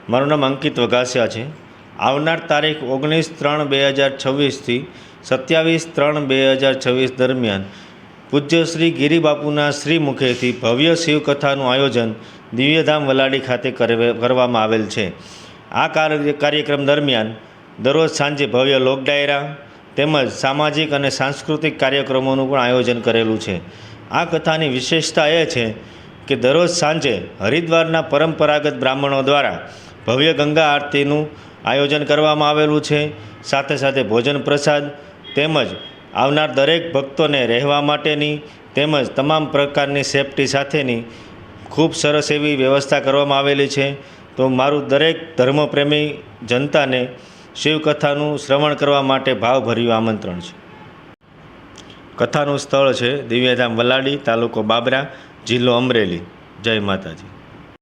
મારું નામ અંકિત વઘાસિયા છે। આવનાર તારીખ 19/3/2026 થી 27/3/2026 દરમિયાન પૂજ્ય શ્રી ગિરિબાપુના શ્રી મુખેથી ભવ્ય શિવકથાનું આયોજન દિવ્યધામ વલાડી ખાતે કરવામાં આવેલ છે। આ કાર્યક્રમ દરમિયાન દરરોજ સાંજે ભવ્ય લોક ડાયરા તેમજ સામાજિક અને સાંસ્કૃતિક કાર્યક્રમોનું પણ આયોજન કરેલું છે। આ કથાની વિશેષતા એ છે કે દરરોજ સાંજે હરિદ્વારના પરંપરાગત બ્રાહ્મણો દ્વારા ભવ્ય ગંગા આરતીનું આયોજન કરવામાં આવેલું છે। સાથે સાથે ભોજન પ્રસાદ તેમજ આવનાર દરેક ભક્તોને રહેવા માટેની તેમજ તમામ પ્રકારની સેફટી સાથેની ખૂબ સરસ એવી વ્યવસ્થા કરવામાં આવેલી છે। તો મારું દરેક ધર્મપ્રેમી જનતાને શિવકથાનું શ્રવણ કરવા માટે ભાવભર્યું આમંત્રણ છે। કથાનું સ્થળ છે દિવ્યધામ વલાડી, તાલુકો બાબરા, જિલ્લો અમરેલી। જય માતાજી।